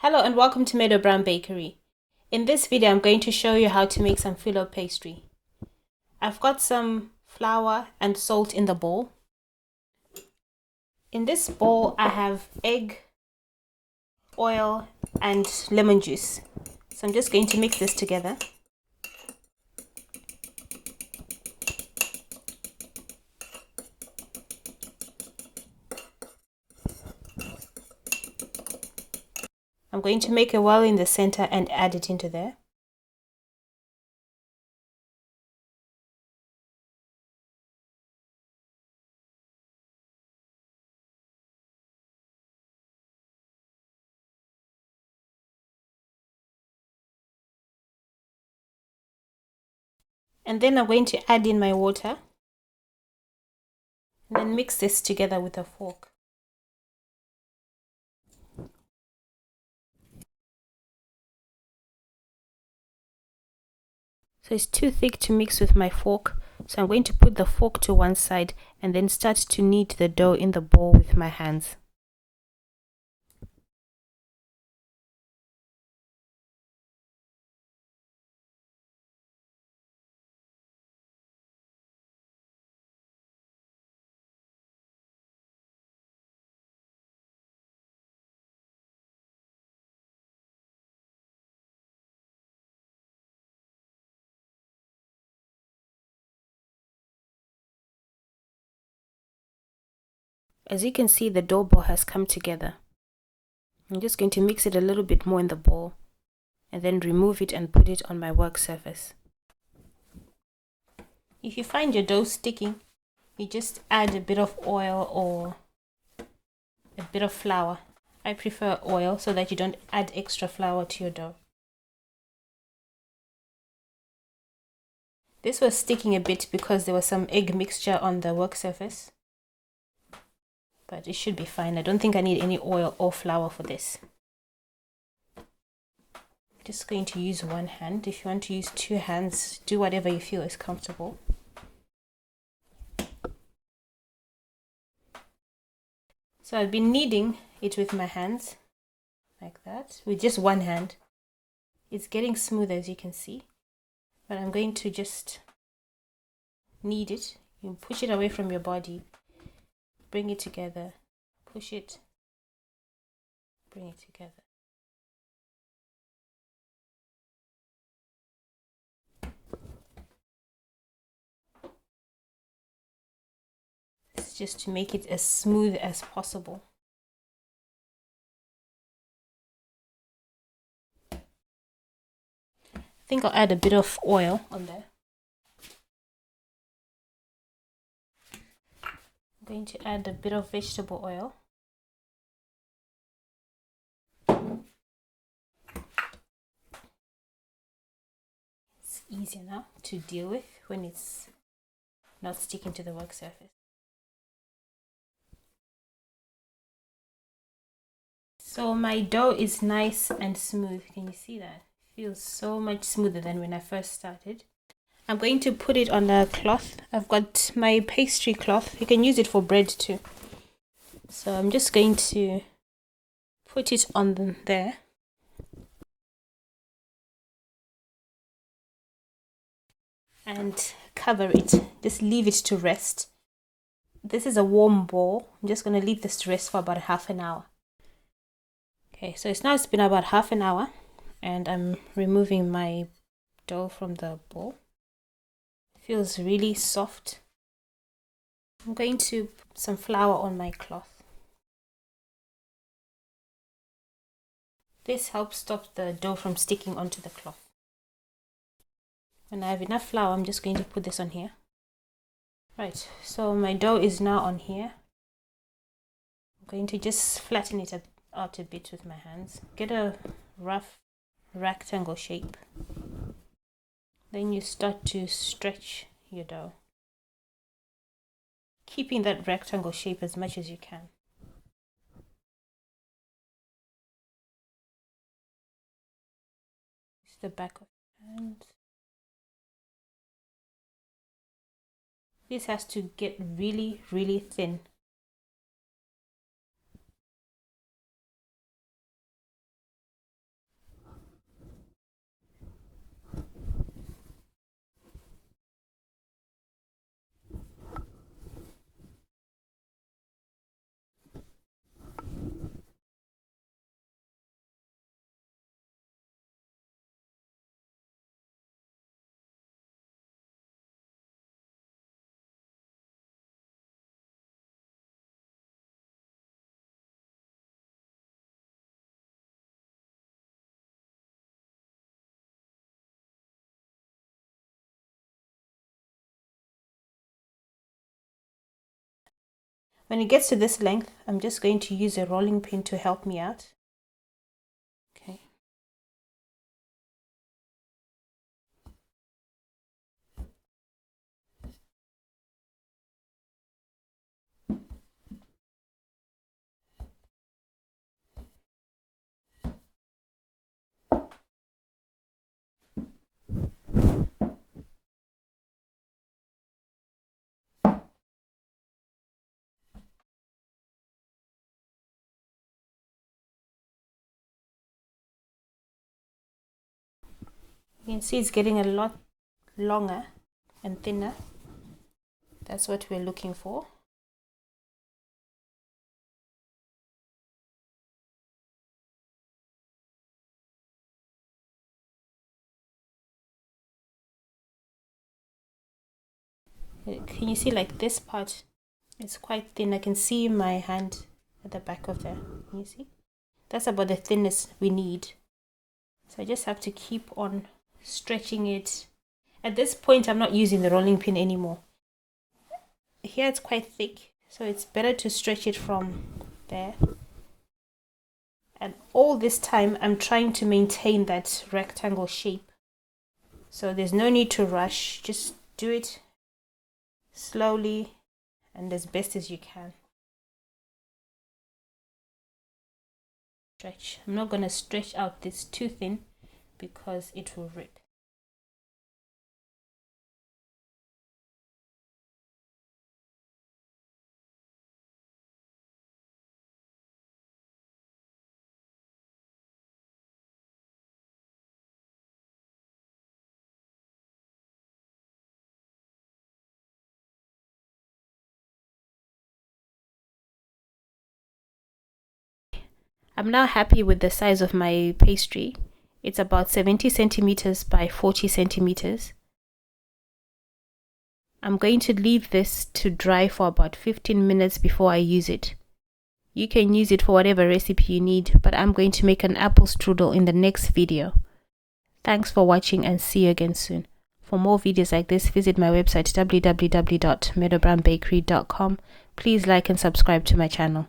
Hello and welcome to Meadow Brown Bakery. In this video, I'm going to show you how to make some phyllo pastry. I've got some flour and salt in the bowl. In this bowl, I have egg, oil, and lemon juice. So I'm just going to mix this together. I'm going to make a well in the center and add it into there. And then I'm going to add in my water. And then mix this together with a fork. So it's too thick to mix with my fork. So I'm going to put the fork to one side and then start to knead the dough in the bowl with my hands. As you can see, the dough ball has come together. I'm just going to mix it a little bit more in the bowl and then remove it and put it on my work surface. If you find your dough sticking, you just add a bit of oil or a bit of flour. I prefer oil so that you don't add extra flour to your dough. This was sticking a bit because there was some egg mixture on the work surface. But it should be fine. I don't think I need any oil or flour for this. I'm just going to use one hand. If you want to use two hands, do whatever you feel is comfortable. So I've been kneading it with my hands, like that, with just one hand. It's getting smooth, as you can see. But I'm going to just knead it. You push it away from your body. Bring it together, push it, bring it together. It's just to make it as smooth as possible. I think I'll add a bit of oil on there. I'm going to add a bit of vegetable oil. It's easier now to deal with when it's not sticking to the work surface. So my dough is nice and smooth. Can you see that? It feels so much smoother than when I first started. I'm going to put it on a cloth. I've got my pastry cloth. You can use it for bread too. So I'm just going to put it on there. And cover it. Just leave it to rest. This is a warm bowl. I'm just going to leave this to rest for about half an hour. Okay, so it's been about half an hour. And I'm removing my dough from the bowl. Feels really soft. I'm going to put some flour on my cloth. This helps stop the dough from sticking onto the cloth. When I have enough flour, I'm just going to put this on here. Right, so my dough is now on here. I'm going to just flatten it out a bit with my hands. Get a rough rectangle shape. Then you start to stretch your dough, keeping that rectangle shape as much as you can. It's the back of your hand. This has to get really, really thin. When it gets to this length, I'm just going to use a rolling pin to help me out. Okay. You can see it's getting a lot longer and thinner. That's what we're looking for. Can you see, like, this part is quite thin? I can see my hand at the back of there. Can you see? That's about the thinness we need. So I just have to keep on stretching it. At this point, I'm not using the rolling pin anymore. Here it's quite thick, so it's better to stretch it from there. And all this time, I'm trying to maintain that rectangle shape. So there's no need to rush. Just do it slowly and as best as you can. Stretch. I'm not going to stretch out this too thin because it will rip. I'm now happy with the size of my pastry. It's about 70 centimeters by 40 centimeters. I'm going to leave this to dry for about 15 minutes before I use it. You can use it for whatever recipe you need, but I'm going to make an apple strudel in the next video. Thanks for watching and see you again soon. For more videos like this, visit my website www.meadowbrownbakery.com. Please like and subscribe to my channel.